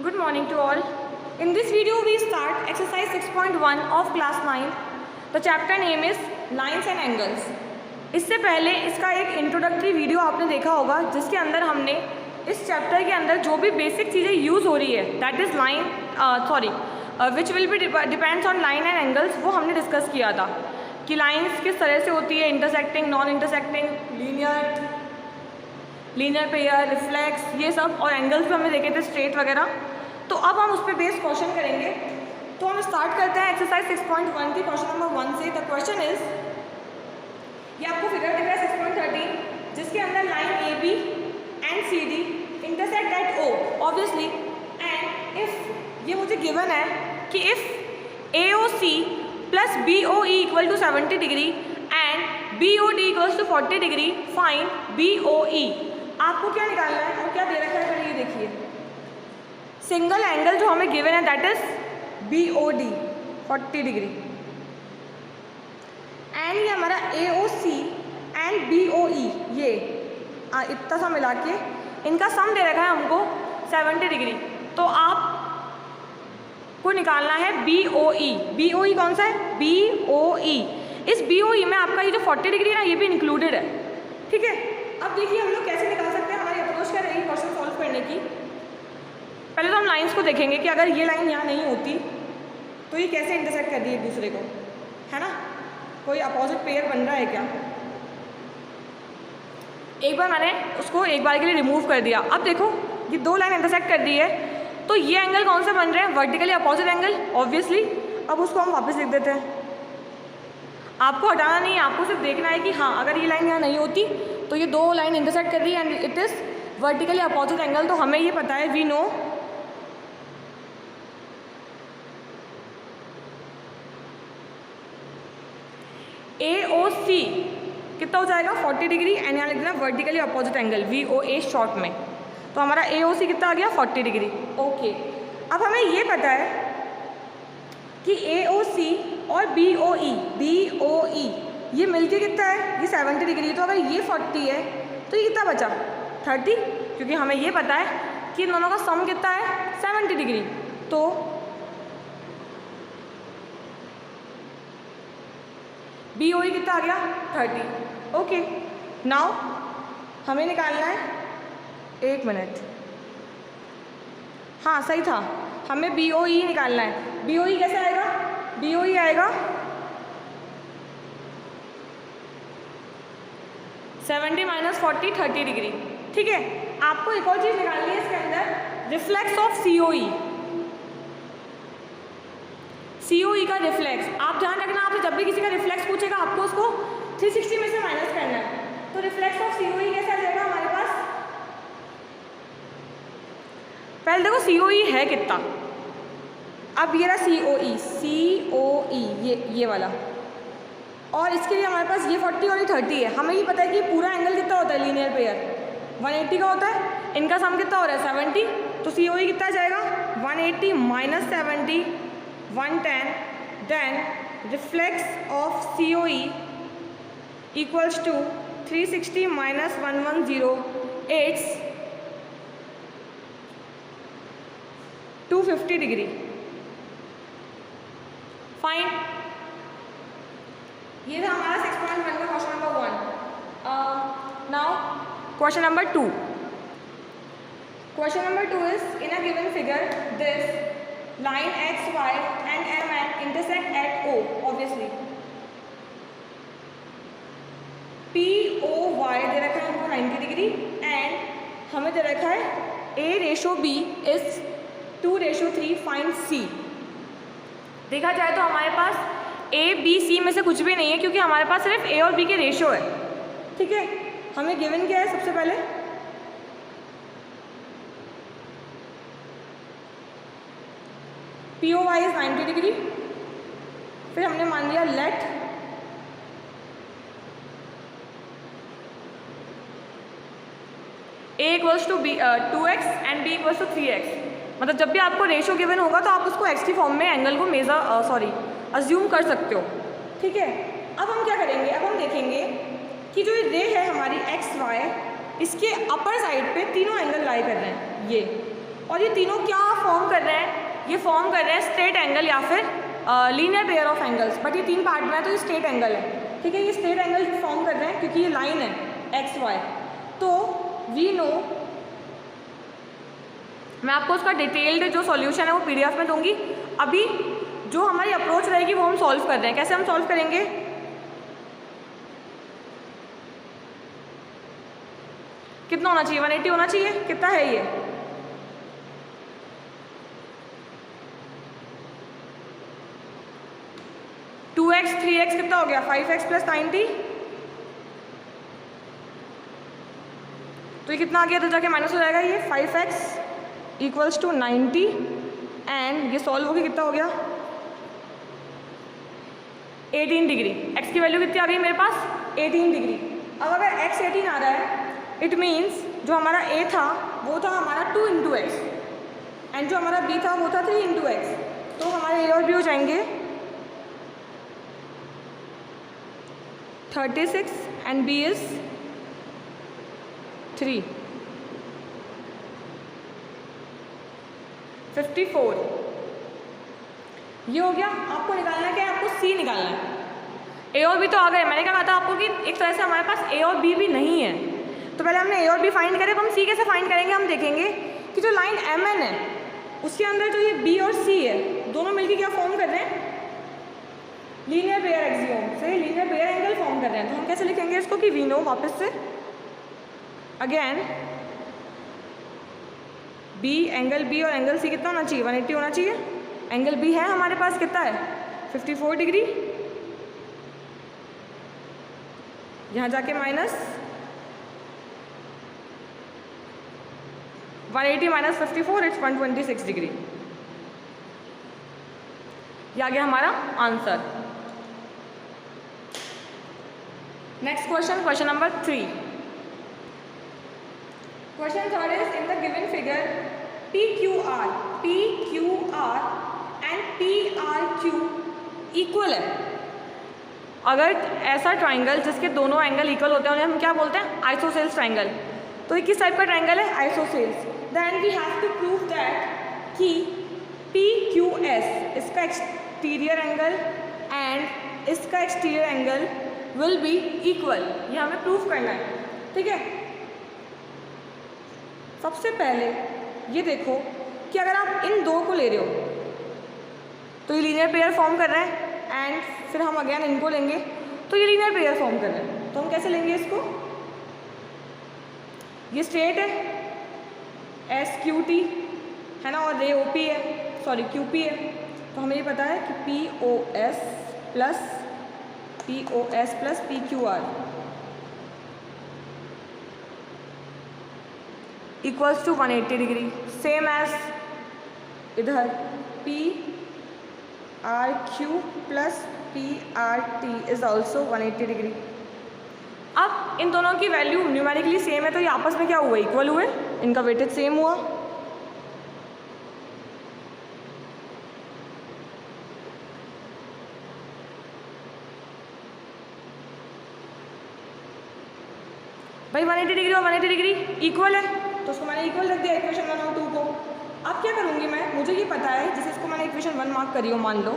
Good morning to all. In this video we start exercise 6.1 of class 9. The chapter name is Lines and Angles. इससे पहले इसका एक introductory video आपने देखा होगा जिसके अंदर हमने इस चैप्टर के अंदर जो भी बेसिक चीज़ें यूज़ हो रही है that is line which will be depends on line and angles, वो हमने डिस्कस किया था कि लाइंस किस तरह से होती है, intersecting, non intersecting, linear pair, reflex, ये सब, और एंगल्स भी हमने देखे थे स्ट्रेट वगैरह। तो अब हम उस पर बेस्ड क्वेश्चन करेंगे। तो हम स्टार्ट करते हैं एक्सरसाइज 6.1 की क्वेश्चन नंबर 1 से। द क्वेश्चन इज, ये आपको फिगर दिख रहा है 6.13 जिसके अंदर line A B and C D intersect at O obviously, and if ये मुझे गिवन है कि if A O C plus B O E equal to 70 degree and B O D equals to 40 degree, find B O E. आपको क्या निकालना है और क्या दे रखा है, पहले ये देखिए। सिंगल एंगल जो हमें गिवन है that is B O D 40 degree, and ये हमारा ए O C and B O ई, ये इतना सा मिला के इनका सम दे रखा है हमको 70 डिग्री। तो आप को निकालना है बी ओ ई। बी ओ ई कौन सा है? बी ओ ई। इस बी ओ ई में आपका ये जो 40 डिग्री है ना, ये भी इंक्लूडेड है। ठीक है, अब देखिए हम लोग कैसे निकाल सकते हैं। हमारी अप्रोच क्या रहेगी क्वेश्चन सॉल्व करने की। पहले तो हम लाइंस को देखेंगे कि अगर ये लाइन यहाँ नहीं होती तो ये कैसे इंटरसेक्ट कर रही है एक दूसरे को, है ना, कोई अपोजिट पेयर बन रहा है क्या। एक बार मैंने उसको एक बार के लिए रिमूव कर दिया। अब देखो ये दो लाइन इंटरसेक्ट कर दी है, तो ये एंगल कौन से बन रहे हैं? Vertically opposite angle obviously. अब उसको हम वापस लिख देते हैं। आपको हटाना नहीं है, आपको सिर्फ देखना है कि हाँ अगर ये लाइन यहाँ नहीं होती तो ये दो लाइन इंटरसेक्ट कर रही है and it is vertically opposite angle. तो हमें ये पता है, वी नो ए ओ सी कितना हो जाएगा 40 डिग्री, एंड यहाँ लिख देना vertically opposite angle V O A short में। तो हमारा ए ओ सी कितना आ गया 40 डिग्री। ओके, अब हमें ये पता है कि ए ओ सी और बी ओ ई ये मिलके कितना है? ये 70 डिग्री। तो अगर ये 40 है तो ये कितना बचा? 30, क्योंकि हमें ये पता है कि इन दोनों का सम कितना है 70 डिग्री। तो बी ओ ई कितना आ गया 30। ओके, नाउ हमें निकालना है, एक मिनट, हाँ सही था, हमें बी ओ ई निकालना है। बी ओ ई कैसे आएगा? बी ओ ई आएगा 70 माइनस 40 30 डिग्री। ठीक है, आपको एक और चीज़ निकालनी है इसके अंदर, reflex of C O E. C O ई का रिफ्लेक्स, आप ध्यान रखना, आपसे जब भी किसी का रिफ्लेक्स पूछेगा आपको उसको 360 में से माइनस करना है। तो रिफ्लेक्स ऑफ सी ओ ई कैसे आ जाएगा हमारे पास? पहले देखो सी ओ ई है कितना। अब ये रहा सी ओ ई, ये वाला, और इसके लिए हमारे पास ये 40 और ये 30 है। हमें ये पता है कि पूरा एंगल कितना होता है लीनियर पेयर 180 का होता है। इनका सम कितना हो रहा है 70। तो सी ओ ई कितना जाएगा 180 minus 70 110, then reflex of C O E equals to 360 minus 110, it's 250 degree. Fine, ये था हमारा 6.1 का question number 1। Now question number 2। Question number 2 is, in a given figure this line x, y and m and intersect at O obviously. P O Y दे रखा है हमको 90 degree, and हमें दे रखा है A ratio B is 2:3, find C। देखा जाए तो हमारे पास A B C में से कुछ भी नहीं है क्योंकि हमारे पास सिर्फ A और B के रेशो है। ठीक है, हमें गिवन क्या है? सबसे पहले P O Y is 90 degree, फिर हमने मान लिया let A equals to B 2x and B equals to 3x। मतलब जब भी आपको रेशो गिवन होगा तो आप उसको x की फॉर्म में एंगल को अज्यूम कर सकते हो। ठीक है, अब हम क्या करेंगे? अब हम देखेंगे कि जो ये रे है हमारी एक्स वाई, इसके अपर साइड पे तीनों एंगल लाई कर रहे हैं। ये और ये तीनों क्या फॉर्म कर रहे हैं, ये फॉर्म कर रहे हैं स्ट्रेट एंगल या फिर linear pair of angles, but ये 3 पार्ट में है तो ये स्ट्रेट एंगल है, ठीक है। ये स्ट्रेट एंगल फॉर्म कर रहे हैं क्योंकि ये लाइन है एक्स वाई। तो वी नो, मैं आपको उसका डिटेल्ड जो सॉल्यूशन है वो पीडीएफ में दूंगी। अभी जो हमारी अप्रोच रहेगी वो हम सॉल्व कर रहे हैं। कैसे हम सॉल्व करेंगे, कितना होना चाहिए, 180 होना चाहिए, कितना है ये, टू एक्स 3x कितना हो गया, 5x + 90। तो ये कितना आ गया, तो जाके माइनस हो जाएगा ये 5x = 90 एंड ये सॉल्व होगी, कितना हो गया 18 डिग्री। x की वैल्यू कितनी आ रही है मेरे पास, 18 डिग्री। अब अगर x 18 आ रहा है, इट मीन्स जो हमारा a था वो था हमारा 2 × x एंड जो हमारा b था वो था 3 × x। तो हमारे a और b हो जाएंगे 36 एंड b इज 3, 54। ये हो गया। आपको निकालना है क्या, आपको c निकालना है। a और b तो आ गए। मैंने क्या कहा था आपको कि एक तरह से हमारे पास a और b भी नहीं है, तो पहले हमने a और b फाइंड करे। अब हम c कैसे फाइंड करेंगे, हम देखेंगे कि जो लाइन mn है उसके अंदर जो ये b और c है दोनों मिलकर क्या फॉर्म कर रहे हैं, लीनियर पेयर एक्सियोम से लीनियर पेयर एंगल फॉर्म कर रहे हैं। तो हम कैसे लिखेंगे इसको कि वी नो, वापस से अगेन b, एंगल b और एंगल c कितना होना चाहिए, 180 होना चाहिए। एंगल b है हमारे पास, कितना है 54 डिग्री, यहाँ जाके माइनस 180 - 54 इट्स 126 डिग्री। ये आ गया हमारा answer. Next question, question number 3। Question third is in the given figure PQR and PRQ equal है। अगर ऐसा ट्राइंगल जिसके दोनों एंगल इक्वल होते हैं उन्हें हम क्या बोलते हैं, आइसोसेल्स ट्राइंगल। तो ये किस टाइप का ट्राइंगल है, isosceles. Then we have to prove that कि PQS इसका एक्सटीरियर एंगल एंड इसका exterior angle will be equal. ये हमें प्रूव करना है, ठीक है। सबसे पहले ये देखो कि अगर आप इन दो को ले रहे हो तो ये लीनियर पेयर फॉर्म कर रहे हैं एंड फिर हम अगेन इनको लेंगे तो ये लीनियर पेयर फॉर्म कर रहे हैं। तो हम कैसे लेंगे इसको, ये स्ट्रेट है SQT है ना, और रे OP है, सॉरी QP है। तो हमें ये पता है कि POS + PQR equals to 180 degree. Same as इधर PRQ + PRT is also 180 degree. अब इन दोनों की वैल्यू न्यूमेरिकली सेम है तो ये आपस में क्या हुए, इक्वल हुए, इनका वेटेज सेम हुआ। भाई 180 डिग्री और 180 डिग्री इक्वल है तो उसको मैंने इक्वल रख दिया इक्वेशन 1 और 2 को। अब क्या करूँगी मैं, मुझे ये पता है, जैसे इसको मैंने इक्वेशन 1 मार्क करी हो मान लो,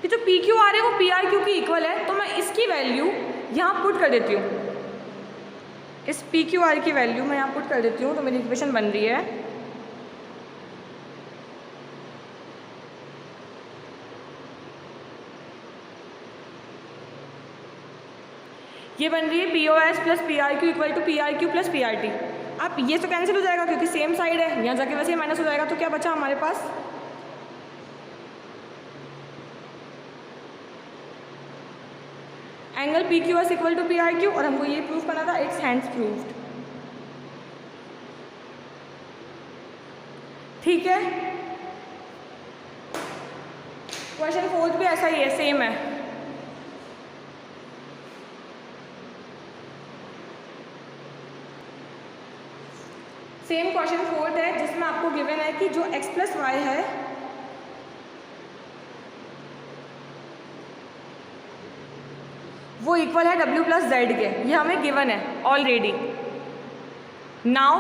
कि जो PQR है वो PRQ की इक्वल है, तो मैं इसकी वैल्यू यहाँ पुट कर देती हूँ। इस PQR की वैल्यू मैं यहाँ पुट कर देती हूँ तो मेरी इक्वेशन बन रही है ये बन रही है POS + PRQ = PRQ + PRT। अब ये तो कैंसिल हो जाएगा क्योंकि सेम साइड है, यहाँ जाके वैसे ही माइनस हो जाएगा। तो क्या बचा हमारे पास, एंगल PQS = PRQ और हमको ये प्रूव करना था, इट्स हैंड्स प्रूव्ड। ठीक है, क्वेश्चन 4 भी ऐसा ही है, सेम है। सेम क्वेश्चन 4 है जिसमें आपको गिवन है कि जो x + y है वो इक्वल है W प्लस जेड के, ये हमें गिवन है ऑलरेडी। नाउ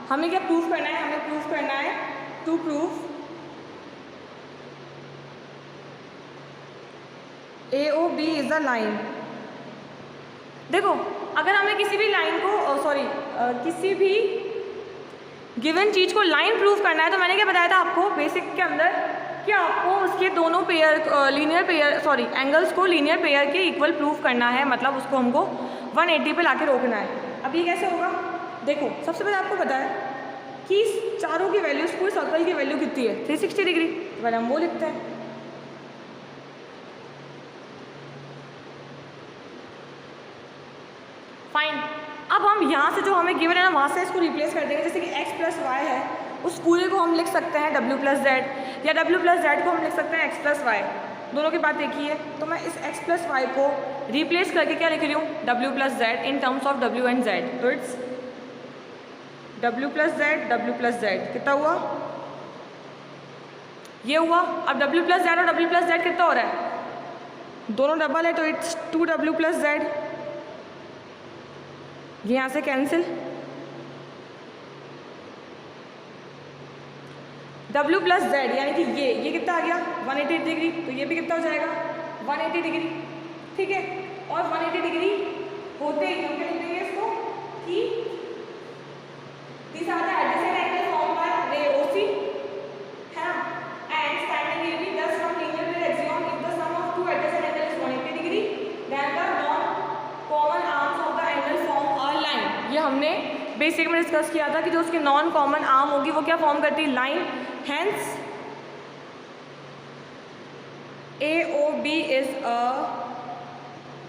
हमें क्या प्रूफ करना है, हमें प्रूफ करना है to proof AOB is a line. देखो अगर हमें किसी भी लाइन को किसी भी गिवन चीज़ को लाइन प्रूफ करना है, तो मैंने क्या बताया था आपको बेसिक के अंदर कि आपको उसके दोनों एंगल्स को लीनियर पेयर के इक्वल प्रूफ करना है, मतलब उसको हमको 180 पे लाके रोकना है। अब ये कैसे होगा, देखो सबसे पहले आपको पता है कि चारों की वैल्यूज, पूरे सर्कल की वैल्यू कितनी है 360 डिग्री, तो पहले हम वो लिखते हैं। फाइन, अब हम यहाँ से जो हमें गिवन है ना, वहाँ से इसको रिप्लेस कर देंगे। जैसे कि x प्लस वाई है, उस पूरे को हम लिख सकते हैं w प्लस जेड, या w प्लस जेड को हम लिख सकते हैं x प्लस वाई, दोनों की बात एक ही है। तो मैं इस x प्लस वाई को रिप्लेस करके क्या लिख रही हूँ, w plus Z in terms of w and z। तो इट्स w प्लस जेड कितना हुआ, ये हुआ। अब w प्लस जेड और w प्लस जेड कितना हो रहा है, दोनों डबल है, तो इट्स 2w प्लस जेड। ये यहाँ से कैंसिल, W प्लस जेड यानी कि ये कितना आ गया 180 डिग्री, तो ये भी कितना हो जाएगा 180 डिग्री, ठीक है। और 180 डिग्री होते ही हम क्या लिखेंगे इसको कि this are the adjacent angle form by ray OC, है ना। And standing A B thus from linear pair axiom if the sum of two adjacent angle is 180 degree then the non common arms of the angle form a line. ये हमने basic में discuss किया था कि जो उसकी non common arm होगी वो क्या फॉर्म करती है, line. Hence AOB is a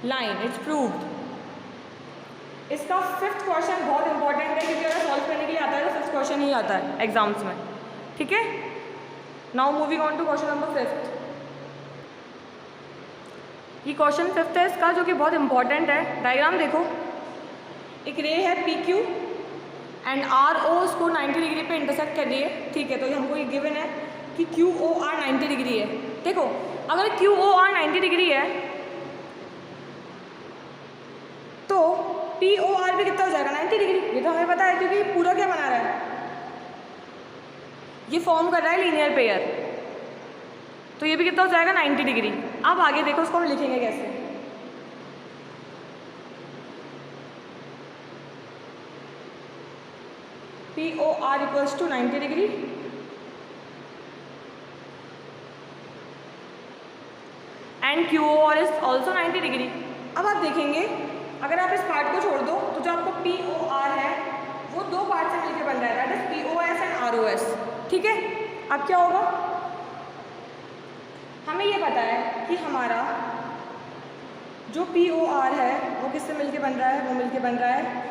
line, it's proved. इसका फिफ्थ क्वेश्चन बहुत इंपॉर्टेंट है, क्योंकि अगर सॉल्व करने के लिए आता है तो फिफ्थ क्वेश्चन ही आता है एग्जाम्स में, ठीक है। Now moving on to question number fifth. ये क्वेश्चन फिफ्थ है इसका, जो कि बहुत इंपॉर्टेंट है। डायग्राम देखो, एक रे है PQ एंड RO उसको 90 डिग्री पे इंटरसेक्ट कर रही है, ठीक है। तो ये हमको ये गिवन है कि QOR 90 डिग्री है। देखो अगर QOR 90 डिग्री है तो POR भी कितना हो जाएगा 90 डिग्री, ये तो हमें पता है, क्योंकि पूरा क्या बना रहा है, ये फॉर्म कर रहा है लीनियर पेयर, तो ये भी कितना हो जाएगा 90 डिग्री। अब आगे देखो उसको हम लिखेंगे कैसे। POR equals to 90 degree and QOR is also 90 degree. अब आप देखेंगे अगर आप इस पार्ट को छोड़ दो तो जो आपको POR है वो दो पार्ट से मिलकर बन रहा है, that is POS and ROS, ठीक है। अब क्या होगा, हमें ये पता है कि हमारा जो POR है वो किससे मिलके बन रहा है, वो मिलके बन रहा है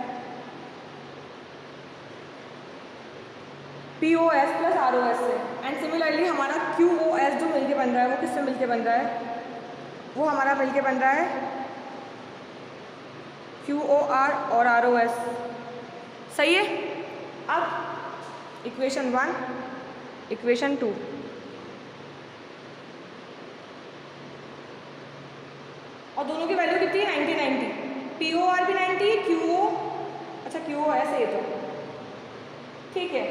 POS प्लस ROS से। एंड सिमिलरली हमारा QOS जो मिलके बन रहा है वो किससे मिलके बन रहा है, वो हमारा मिलके बन रहा है QOR और ROS, सही है। अब इक्वेशन 1, इक्वेशन 2, और दोनों की वैल्यू कितनी है 90 90, POR भी 90, QOS है ये तो, ठीक है।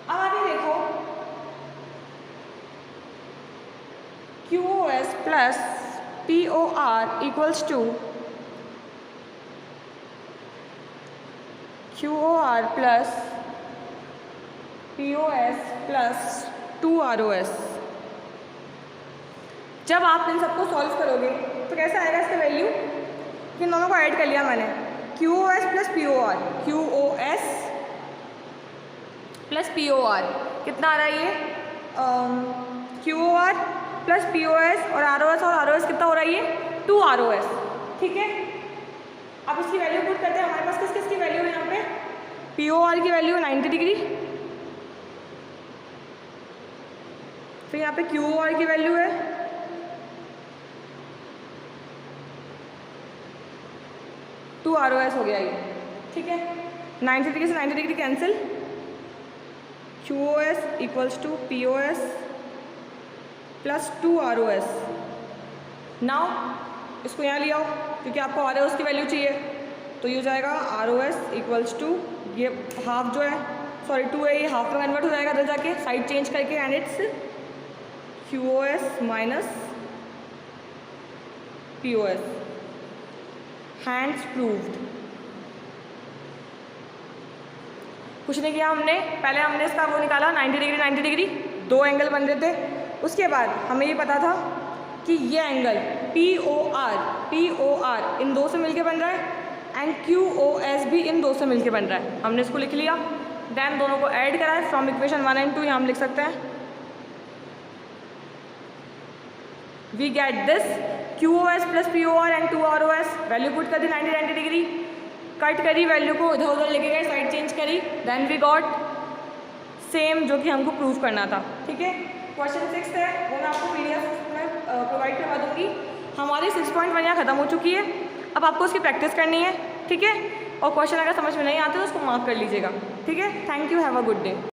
अब आगे देखो QOS plus POR equals to QOR plus POS plus 2ROS। जब आप इन सबको सॉल्व करोगे तो कैसा आएगा इसका वैल्यू, इन दोनों को ऐड कर लिया मैंने, QOS plus POR, QOS plus POR कितना आ रहा है ये, QOR प्लस POS और ROS कितना हो रहा है ये 2ROS, ठीक है। अब इसकी वैल्यू पुट करते हैं, हमारे पास किस किस की वैल्यू है यहाँ पे, POR की वैल्यू है 90 डिग्री, फिर यहाँ पे QOR की वैल्यू है 2ROS हो गया ये, ठीक है। 90 डिग्री से 90 degree cancel, QOS equals to POS plus 2ROS। Now इसको यहाँ ले आओ क्योंकि आपको आर ओ एस की वैल्यू चाहिए, तो ये हो जाएगा R O S equals to ये हाफ जो है, सॉरी 2 है, ये हाफ में कन्वर्ट हो जाएगा इधर जाके साइड चेंज करके, and it's Q O S minus P O S. Hence proved. कुछ नहीं किया हमने, पहले हमने इसका वो निकाला 90 डिग्री 90 डिग्री, दो एंगल बन रहे थे। उसके बाद हमें ये पता था कि ये एंगल पी ओ आर इन दो से मिलके बन रहा है एंड क्यू ओ एस भी इन दो से मिलके बन रहा है। हमने इसको लिख लिया, देन दोनों को ऐड करा है फ्रॉम इक्वेशन 1 and 2, यहाँ हम लिख सकते हैं we get this Q O S plus P O R and 2 R O S. Value put कर दी 90 डिग्री, कट करी, वैल्यू को इधर उधर लेके गए, साइड चेंज करी, देन वी गॉट सेम जो कि हमको प्रूव करना था। ठीक है, क्वेश्चन 6 है वो मैं आपको PDF में प्रोवाइड करवा दूँगी। हमारी 6.1 यहाँ खत्म हो चुकी है, अब आपको उसकी प्रैक्टिस करनी है। ठीक है, और क्वेश्चन अगर समझ में नहीं आते तो उसको मार्क कर लीजिएगा। ठीक है, thank you, have a good day.